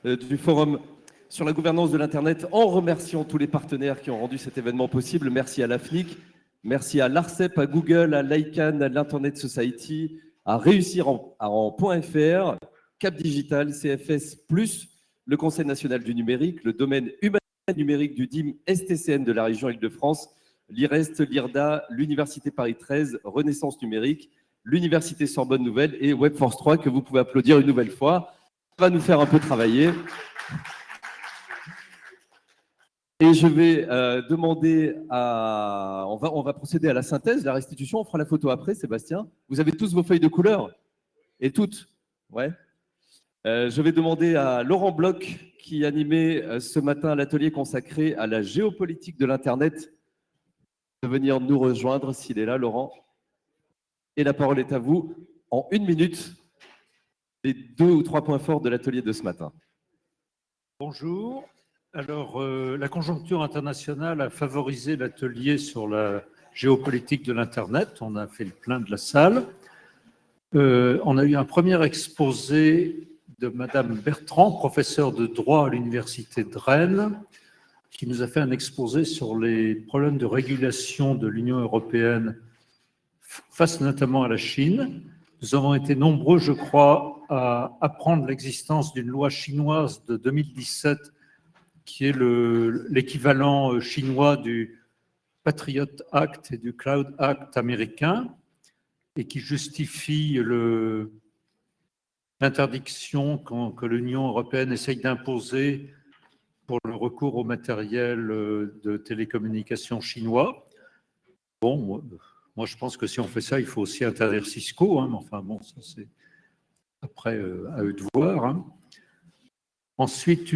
du forum sur la gouvernance de l'Internet en remerciant tous les partenaires qui ont rendu cet événement possible. Merci à l'AFNIC, merci à l'ARCEP, à Google, à l'ICANN, à l'Internet Society, à Réussir en .fr, Cap Digital, CFS+, le Conseil national du numérique, le domaine humain numérique du DIM STCN de la région Île-de-France, l'IREST, l'IRDA, l'Université Paris 13, Renaissance numérique, l'Université Sorbonne Nouvelle et Webforce 3 que vous pouvez applaudir une nouvelle fois. Ça va nous faire un peu travailler. Et je vais demander à... On va procéder à la synthèse, la restitution. On fera la photo après, Sébastien. Vous avez tous vos feuilles de couleur? Et toutes? Ouais. Je vais demander à Laurent Bloch, qui animait ce matin l'atelier consacré à la géopolitique de l'Internet, de venir nous rejoindre s'il est là, Laurent. Et la parole est à vous. En 1 minute, les 2 ou 3 points forts de l'atelier de ce matin. Bonjour. Alors, la conjoncture internationale a favorisé l'atelier sur la géopolitique de l'Internet. On a fait le plein de la salle. On a eu un premier exposé de Madame Bertrand, professeure de droit à l'Université de Rennes, qui nous a fait un exposé sur les problèmes de régulation de l'Union européenne face notamment à la Chine. Nous avons été nombreux, je crois, à apprendre l'existence d'une loi chinoise de 2017 qui est l'équivalent chinois du Patriot Act et du Cloud Act américain et qui justifie l'interdiction que l'Union européenne essaye d'imposer pour le recours au matériel de télécommunications chinois. Bon, moi je pense que si on fait ça, il faut aussi interdire Cisco, hein, mais enfin bon, ça c'est après à eux de voir. Hein. Ensuite,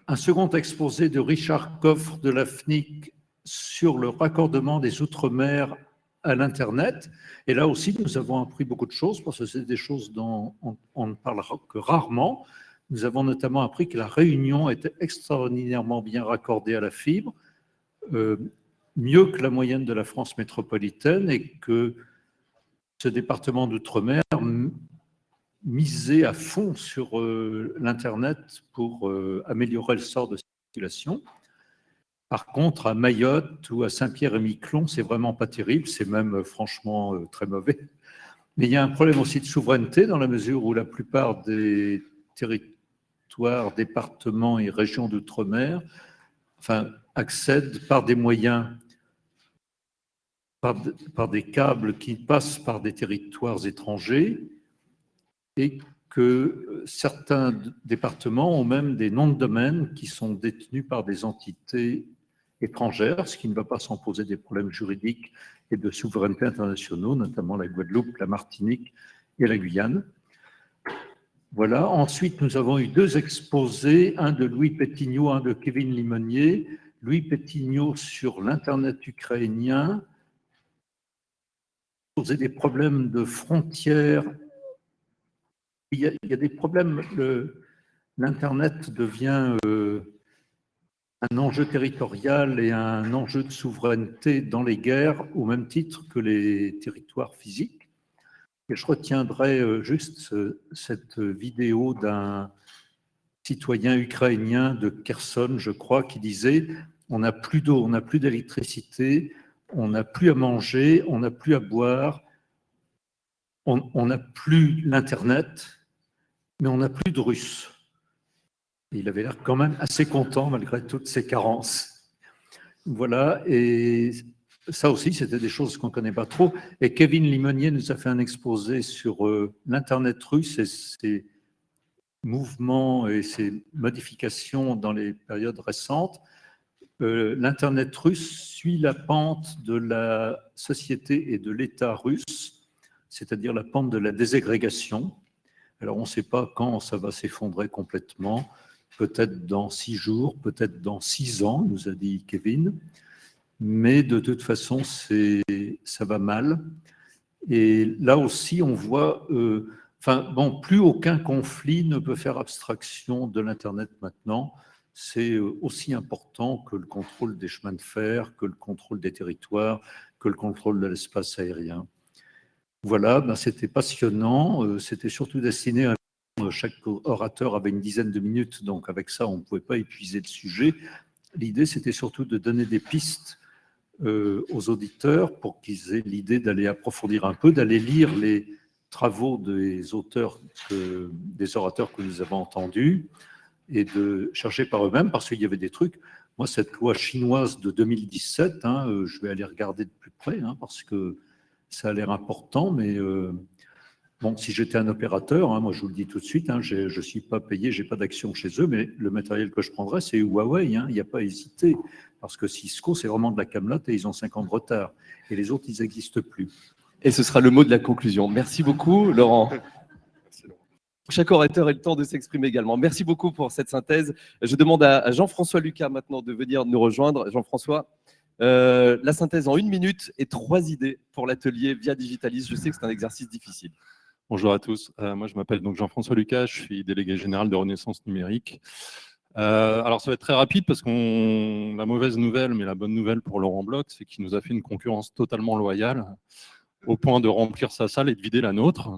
un second exposé de Richard Coffre de l'AFNIC sur le raccordement des Outre-mer à l'Internet. Et là aussi, nous avons appris beaucoup de choses, parce que c'est des choses dont on ne parle que rarement. Nous avons notamment appris que la Réunion était extraordinairement bien raccordée à la fibre, mieux que la moyenne de la France métropolitaine, et que ce département d'Outre-mer misait à fond sur l'Internet pour améliorer le sort de circulation. Par contre, à Mayotte ou à Saint-Pierre-et-Miquelon, c'est vraiment pas terrible, c'est même franchement très mauvais. Mais il y a un problème aussi de souveraineté dans la mesure où la plupart des territoires, départements et régions d'outre-mer accèdent par des moyens, par des câbles qui passent par des territoires étrangers et que certains départements ont même des noms de domaine qui sont détenus par des entités étrangères, ce qui ne va pas sans poser des problèmes juridiques et de souveraineté internationaux, notamment la Guadeloupe, la Martinique et la Guyane. Voilà. Ensuite, nous avons eu 2 exposés, un de Louis Pétignot, un de Kevin Limonier. Louis Pétignot sur l'Internet ukrainien, posait des problèmes de frontières. Il y a des problèmes, l'Internet devient un enjeu territorial et un enjeu de souveraineté dans les guerres, au même titre que les territoires physiques. Et je retiendrai juste cette vidéo d'un citoyen ukrainien de Kherson, je crois, qui disait « On n'a plus d'eau, on n'a plus d'électricité, on n'a plus à manger, on n'a plus à boire, on n'a plus l'Internet, mais on n'a plus de Russes. » Il avait l'air quand même assez content malgré toutes ces carences. Voilà, et ça aussi, c'était des choses qu'on ne connaît pas trop. Et Kevin Limonier nous a fait un exposé sur l'Internet russe et ses mouvements et ses modifications dans les périodes récentes. L'Internet russe suit la pente de la société et de l'État russe, c'est-à-dire la pente de la désagrégation. Alors, on ne sait pas quand ça va s'effondrer complètement, peut-être dans 6 jours, peut-être dans 6 ans, nous a dit Kevin, mais de toute façon, ça va mal. Et là aussi, on voit, plus aucun conflit ne peut faire abstraction de l'Internet maintenant. C'est aussi important que le contrôle des chemins de fer, que le contrôle des territoires, que le contrôle de l'espace aérien. Voilà, c'était passionnant, c'était surtout destiné à chaque orateur avait une dizaine de minutes, donc avec ça, on ne pouvait pas épuiser le sujet. L'idée, c'était surtout de donner des pistes aux auditeurs pour qu'ils aient l'idée d'aller approfondir un peu, d'aller lire les travaux des auteurs, des orateurs que nous avons entendus et de chercher par eux-mêmes, parce qu'il y avait des trucs. Moi, cette loi chinoise de 2017, je vais aller regarder de plus près, parce que ça a l'air important, mais bon, si j'étais un opérateur, moi je vous le dis tout de suite, je ne suis pas payé, je n'ai pas d'action chez eux, mais le matériel que je prendrais, c'est Huawei, il n'y a pas à hésiter, parce que Cisco, c'est vraiment de la camelote et ils ont 5 ans de retard, et les autres, ils n'existent plus. Et ce sera le mot de la conclusion. Merci beaucoup, Laurent. Chaque orateur ait le temps de s'exprimer également. Merci beaucoup pour cette synthèse. Je demande à Jean-François Lucas maintenant de venir nous rejoindre. Jean-François, la synthèse en 1 minute et 3 idées pour l'atelier Via Digitalis. Je sais que c'est un exercice difficile. Bonjour à tous. Moi, je m'appelle donc Jean-François Lucas. Je suis délégué général de Renaissance Numérique. Alors, ça va être très rapide parce que la mauvaise nouvelle, mais la bonne nouvelle pour Laurent Bloch, c'est qu'il nous a fait une concurrence totalement loyale au point de remplir sa salle et de vider la nôtre.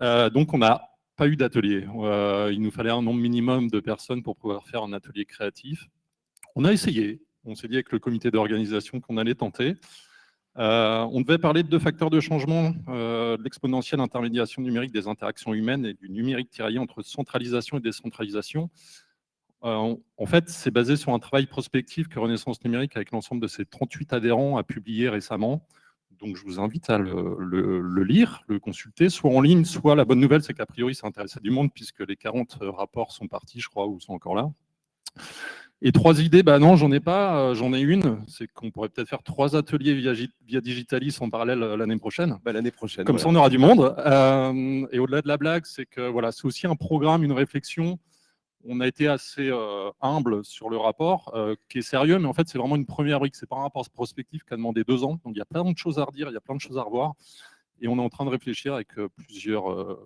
Donc, on n'a pas eu d'atelier. Il nous fallait un nombre minimum de personnes pour pouvoir faire un atelier créatif. On a essayé. On s'est dit avec le comité d'organisation qu'on allait tenter. On devait parler de 2 facteurs de changement, de l'exponentielle intermédiation numérique des interactions humaines et du numérique tiraillé entre centralisation et décentralisation. En fait, c'est basé sur un travail prospectif que Renaissance Numérique, avec l'ensemble de ses 38 adhérents, a publié récemment. Donc, je vous invite à le lire, le consulter, soit en ligne, soit la bonne nouvelle, c'est qu'a priori, ça intéresse du monde, puisque les 40 rapports sont partis, je crois, ou sont encore là. Et 3 idées, non, j'en ai pas, j'en ai une, c'est qu'on pourrait peut-être faire 3 ateliers via Digitalis en parallèle l'année prochaine. L'année prochaine. Comme ça, on aura du monde. Et au-delà de la blague, c'est que voilà, c'est aussi un programme, une réflexion. On a été assez humble sur le rapport, qui est sérieux, mais en fait, c'est vraiment une première brique. Ce n'est pas un rapport prospectif qui a demandé 2 ans. Donc, il y a plein de choses à redire, il y a plein de choses à revoir. Et on est en train de réfléchir avec plusieurs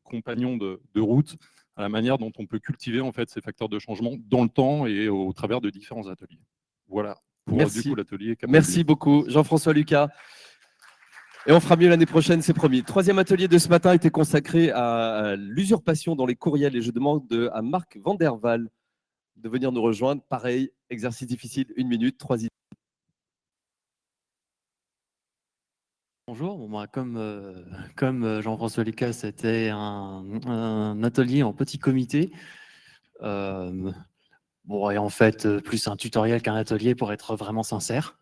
compagnons de route à la manière dont on peut cultiver en fait, ces facteurs de changement dans le temps et au travers de différents ateliers. Voilà pour Merci. Du coup l'atelier. Merci beaucoup, Jean-François Lucas. Et on fera mieux l'année prochaine, c'est promis. 3e atelier de ce matin était consacré à l'usurpation dans les courriels et je demande à Marc Van der Waal de venir nous rejoindre. Pareil, exercice difficile, 1 minute, 3 idées. Bonjour, comme Jean-François Lucas, c'était un atelier en petit comité. Et en fait, plus un tutoriel qu'un atelier pour être vraiment sincère.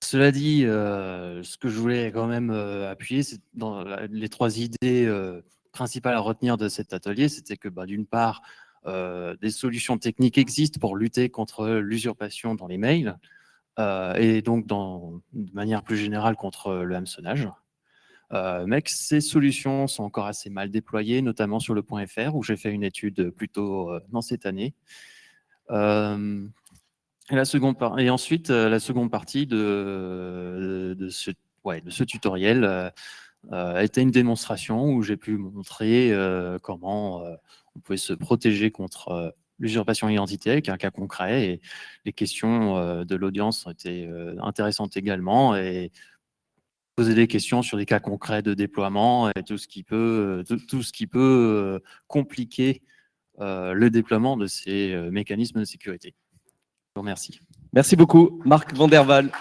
Cela dit, ce que je voulais quand même appuyer, c'est dans les 3 idées principales à retenir de cet atelier, c'était que d'une part, des solutions techniques existent pour lutter contre l'usurpation dans les mails. Et donc, de manière plus générale, contre le hameçonnage. Mais que ces solutions sont encore assez mal déployées, notamment sur le .fr, où j'ai fait une étude plutôt dans cette année. Et ensuite, la seconde partie de ce tutoriel était une démonstration où j'ai pu montrer comment on pouvait se protéger contre l'usurpation identitaire avec un cas concret, et les questions de l'audience ont été intéressantes également, et poser des questions sur des cas concrets de déploiement et tout ce qui peut compliquer le déploiement de ces mécanismes de sécurité. Je vous remercie. Merci beaucoup, Marc Van der Waal.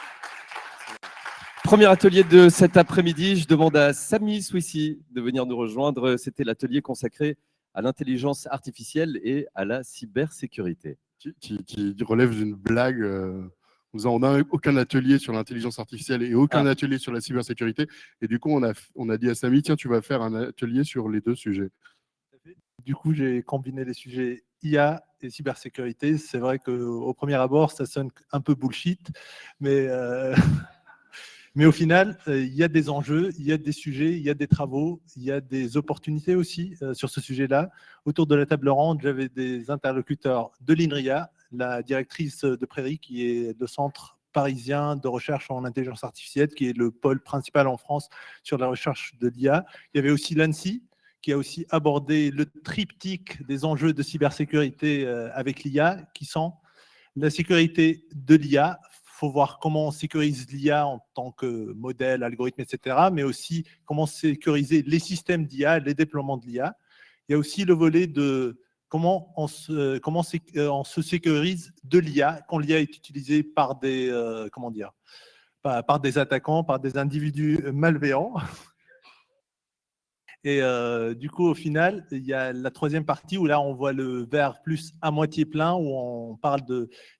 Premier atelier de cet après-midi, je demande à Samy Swissi de venir nous rejoindre. C'était l'atelier consacré à l'intelligence artificielle et à la cybersécurité. Qui relève d'une blague. On n'a aucun atelier sur l'intelligence artificielle et aucun atelier sur la cybersécurité. Et du coup, on a dit à Samy, tiens, tu vas faire un atelier sur les 2 sujets. Du coup, j'ai combiné les sujets IA et cybersécurité. C'est vrai qu'au premier abord, ça sonne un peu bullshit, mais au final, il y a des enjeux, il y a des sujets, il y a des travaux, il y a des opportunités aussi sur ce sujet-là. Autour de la table ronde, j'avais des interlocuteurs de l'INRIA, la directrice de Prairie, qui est le centre parisien de recherche en intelligence artificielle, qui est le pôle principal en France sur la recherche de l'IA. Il y avait aussi l'ANSSI, qui a aussi abordé le triptyque des enjeux de cybersécurité avec l'IA, qui sont la sécurité de l'IA, faut voir comment on sécurise l'IA en tant que modèle, algorithme, etc., mais aussi comment sécuriser les systèmes d'IA, les déploiements de l'IA. Il y a aussi le volet de comment on se sécurise de l'IA quand l'IA est utilisée par des, par des attaquants, par des individus malveillants. Et du coup, au final, il y a la troisième partie où là, on voit le verre plus à moitié plein, où on parle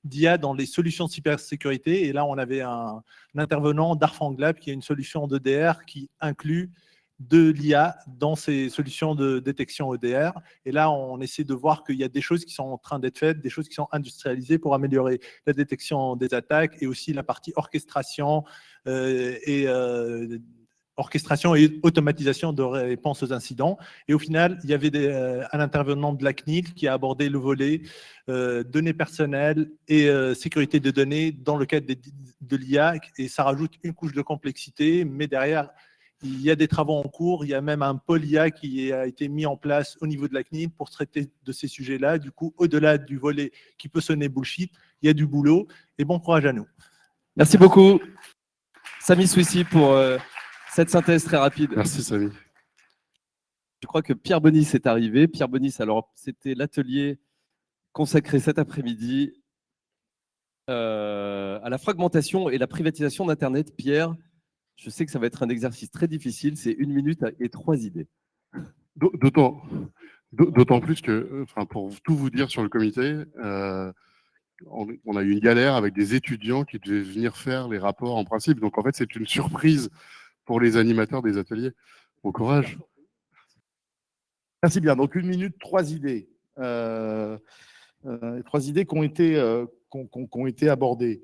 d'IA dans les solutions de cybersécurité. Et là, on avait un intervenant d'Arfanglab, qui est une solution d'EDR qui inclut de l'IA dans ces solutions de détection EDR. Et là, on essaie de voir qu'il y a des choses qui sont en train d'être faites, des choses qui sont industrialisées pour améliorer la détection des attaques et aussi la partie orchestration orchestration et automatisation de réponse aux incidents. Et au final, il y avait un intervenant de la CNIL qui a abordé le volet données personnelles et sécurité de données dans le cadre de l'IA. Et ça rajoute une couche de complexité, mais derrière, il y a des travaux en cours. Il y a même un pôle IA qui a été mis en place au niveau de la CNIL pour traiter de ces sujets-là. Du coup, au-delà du volet qui peut sonner bullshit, il y a du boulot. Et bon courage à nous. Merci beaucoup, Samy Swissy, pour cette synthèse très rapide. Merci, Samy. Je crois que Pierre Bonis est arrivé. Pierre Bonis, alors, c'était l'atelier consacré cet après-midi à la fragmentation et la privatisation d'Internet. Pierre, je sais que ça va être un exercice très difficile. C'est 1 minute et 3 idées. D'autant plus que, pour tout vous dire sur le comité, on a eu une galère avec des étudiants qui devaient venir faire les rapports en principe. Donc, en fait, c'est une surprise pour les animateurs des ateliers. Bon courage. Merci bien. Donc, 1 minute, 3 idées. 3 idées qui ont été abordées.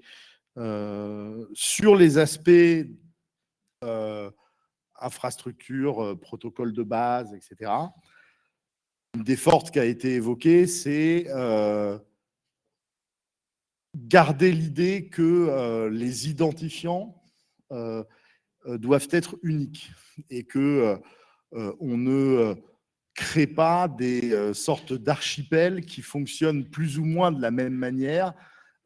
Sur les aspects infrastructure, protocole de base, etc. Une des fortes qui a été évoquée, c'est garder l'idée que les identifiants doivent être uniques et que on ne crée pas des sortes d'archipels qui fonctionnent plus ou moins de la même manière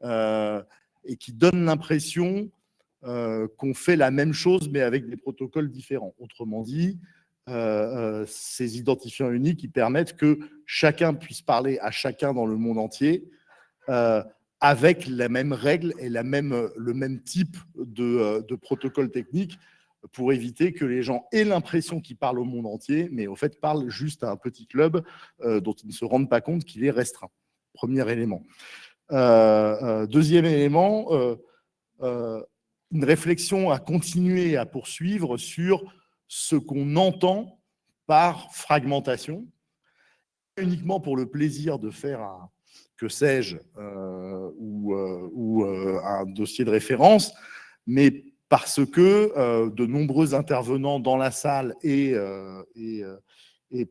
et qui donnent l'impression qu'on fait la même chose mais avec des protocoles différents. Autrement dit, ces identifiants uniques qui permettent que chacun puisse parler à chacun dans le monde entier avec la même règle et le même type de protocole technique pour éviter que les gens aient l'impression qu'ils parlent au monde entier, mais au fait parlent juste à un petit club dont ils ne se rendent pas compte qu'il est restreint. Premier élément. Deuxième élément, une réflexion à continuer à poursuivre sur ce qu'on entend par fragmentation, uniquement pour le plaisir de faire un, que sais-je, ou un dossier de référence, mais parce que de nombreux intervenants dans la salle et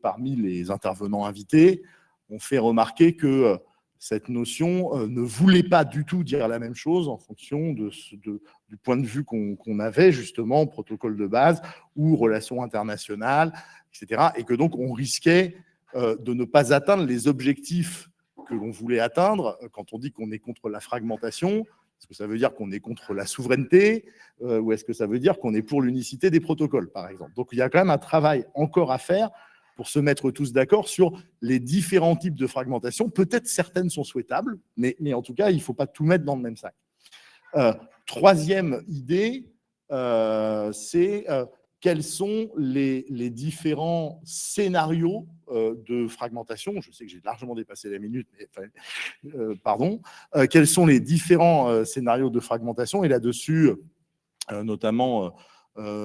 parmi les intervenants invités ont fait remarquer que cette notion ne voulait pas du tout dire la même chose en fonction du point de vue qu'on avait, justement, protocole de base ou relations internationales, etc. Et que donc on risquait de ne pas atteindre les objectifs que l'on voulait atteindre quand on dit qu'on est contre la fragmentation. Est-ce que ça veut dire qu'on est contre la souveraineté ou est-ce que ça veut dire qu'on est pour l'unicité des protocoles, par exemple? Donc il y a quand même un travail encore à faire pour se mettre tous d'accord sur les différents types de fragmentation. Peut-être certaines sont souhaitables, mais en tout cas, il ne faut pas tout mettre dans le même sac. Troisième idée, c'est quels sont les différents scénarios de fragmentation. Je sais que j'ai largement dépassé la minute, mais pardon. Quels sont les différents scénarios de fragmentation? Et là-dessus, notamment,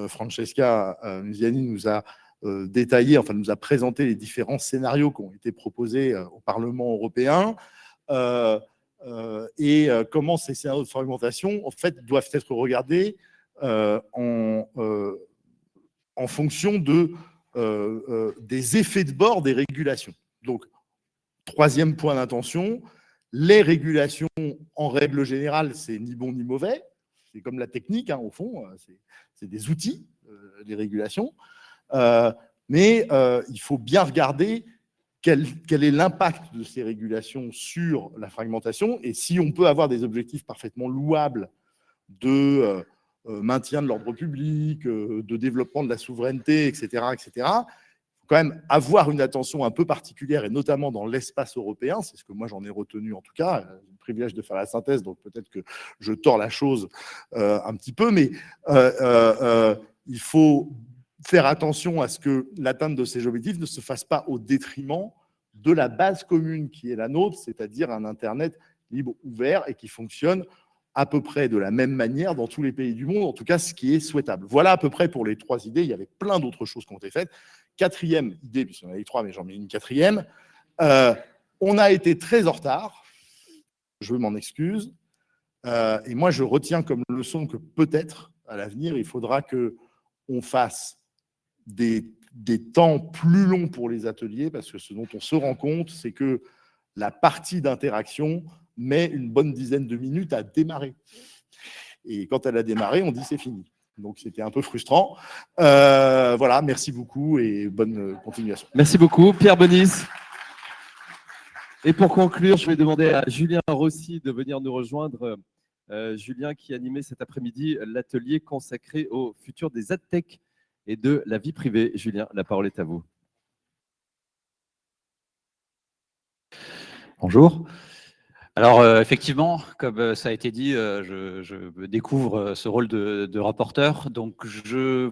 Francesca Musiani nous a détaillé, enfin nous a présenté les différents scénarios qui ont été proposés au Parlement européen et comment ces scénarios de fragmentation en fait doivent être regardés en fonction des effets de bord des régulations. Donc, troisième point d'intention, les régulations, en règle générale, c'est ni bon ni mauvais. C'est comme la technique, hein, au fond, c'est des outils, les régulations. Mais il faut bien regarder quel est l'impact de ces régulations sur la fragmentation et si on peut avoir des objectifs parfaitement louables de maintien de l'ordre public, de développement de la souveraineté, etc., etc., il faut quand même avoir une attention un peu particulière, et notamment dans l'espace européen. C'est ce que moi j'en ai retenu en tout cas. J'ai le privilège de faire la synthèse, donc peut-être que je tords la chose un petit peu, mais il faut faire attention à ce que l'atteinte de ces objectifs ne se fasse pas au détriment de la base commune qui est la nôtre, c'est-à-dire un Internet libre, ouvert et qui fonctionne à peu près de la même manière dans tous les pays du monde, en tout cas ce qui est souhaitable. Voilà à peu près pour les 3 idées. Il y avait plein d'autres choses qui ont été faites. 4e idée, puisqu'on en avait 3, mais j'en mets une 4e. On a été très en retard. Je m'en excuse. Et moi, je retiens comme leçon que peut-être, à l'avenir, il faudra qu'on fasse des temps plus longs pour les ateliers, parce que ce dont on se rend compte, c'est que la partie d'interaction met une bonne dizaine de minutes à démarrer. Et quand elle a démarré, on dit c'est fini. Donc c'était un peu frustrant. Voilà, merci beaucoup et bonne continuation. Merci beaucoup, Pierre Bonis. Et pour conclure, je vais demander à Julien Rossi de venir nous rejoindre. Julien qui animait cet après-midi l'atelier consacré au futur des adtech et de la vie privée. Julien, la parole est à vous. Bonjour. Alors effectivement, comme ça a été dit, je découvre ce rôle de rapporteur. Donc je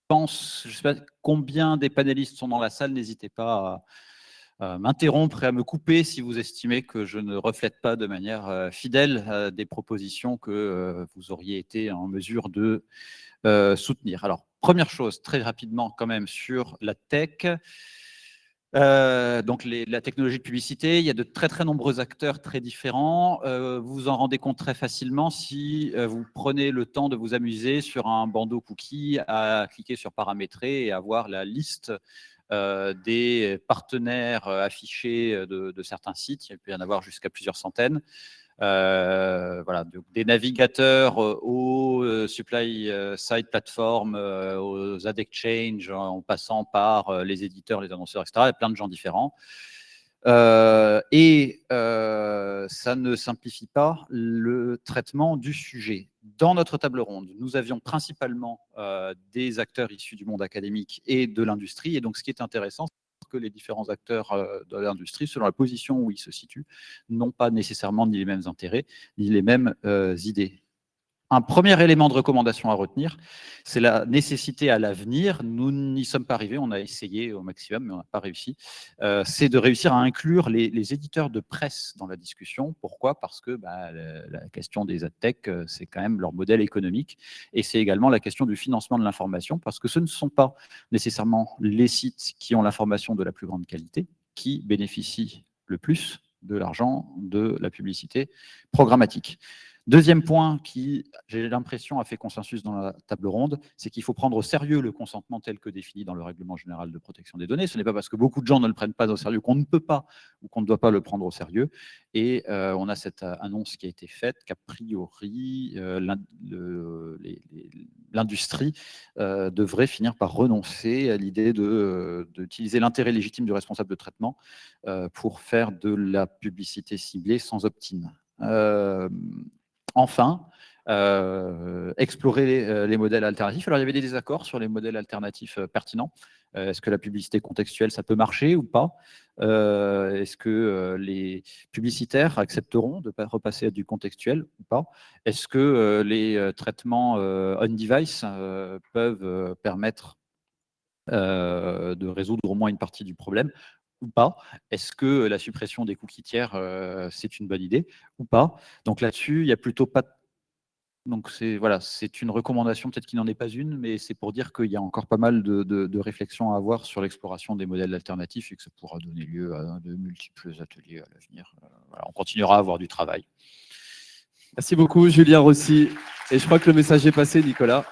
pense, je ne sais pas combien des panélistes sont dans la salle, n'hésitez pas à m'interrompre et à me couper si vous estimez que je ne reflète pas de manière fidèle des propositions que vous auriez été en mesure de soutenir. Alors, première chose, très rapidement quand même sur la tech. Donc la technologie de publicité, il y a de très très nombreux acteurs très différents. Vous vous en rendez compte très facilement si vous prenez le temps de vous amuser sur un bandeau cookie, à cliquer sur paramétrer et à voir la liste des partenaires affichés de certains sites. Il peut y en avoir jusqu'à plusieurs centaines. Voilà, des navigateurs aux supply side platforms, aux ad exchange, en passant par les éditeurs, les annonceurs, etc. Il y a plein de gens différents. Ça ne simplifie pas le traitement du sujet. Dans notre table ronde, nous avions principalement des acteurs issus du monde académique et de l'industrie. Et donc, ce qui est intéressant, que les différents acteurs de l'industrie, selon la position où ils se situent, n'ont pas nécessairement ni les mêmes intérêts, ni les mêmes idées. Un premier élément de recommandation à retenir, c'est la nécessité à l'avenir, nous n'y sommes pas arrivés, on a essayé au maximum, mais on n'a pas réussi, c'est de réussir à inclure les éditeurs de presse dans la discussion. Pourquoi ? Parce que la question des adtech, c'est quand même leur modèle économique, et c'est également la question du financement de l'information, parce que ce ne sont pas nécessairement les sites qui ont l'information de la plus grande qualité qui bénéficient le plus de l'argent de la publicité programmatique. Deuxième point qui, j'ai l'impression, a fait consensus dans la table ronde, c'est qu'il faut prendre au sérieux le consentement tel que défini dans le règlement général de protection des données. Ce n'est pas parce que beaucoup de gens ne le prennent pas au sérieux qu'on ne peut pas ou qu'on ne doit pas le prendre au sérieux. Et on a cette annonce qui a été faite qu'a priori, l'industrie devrait finir par renoncer à l'idée d'utiliser l'intérêt légitime du responsable de traitement pour faire de la publicité ciblée sans opt-in. Enfin, explorer les modèles alternatifs. Alors, il y avait des désaccords sur les modèles alternatifs pertinents. Est-ce que la publicité contextuelle, ça peut marcher ou pas ? Est-ce que les publicitaires accepteront de repasser à du contextuel ou pas ? Est-ce que les traitements on-device peuvent permettre de résoudre au moins une partie du problème ou pas? Est-ce que la suppression des cookies tiers, c'est une bonne idée ou pas? Donc là-dessus, il n'y a plutôt pas... Donc voilà, c'est une recommandation, peut-être qu'il n'en est pas une, mais c'est pour dire qu'il y a encore pas mal de réflexions à avoir sur l'exploration des modèles alternatifs et que ça pourra donner lieu à de multiples ateliers à l'avenir. Voilà, on continuera à avoir du travail. Merci beaucoup, Julien Rossi. Et je crois que le message est passé, Nicolas.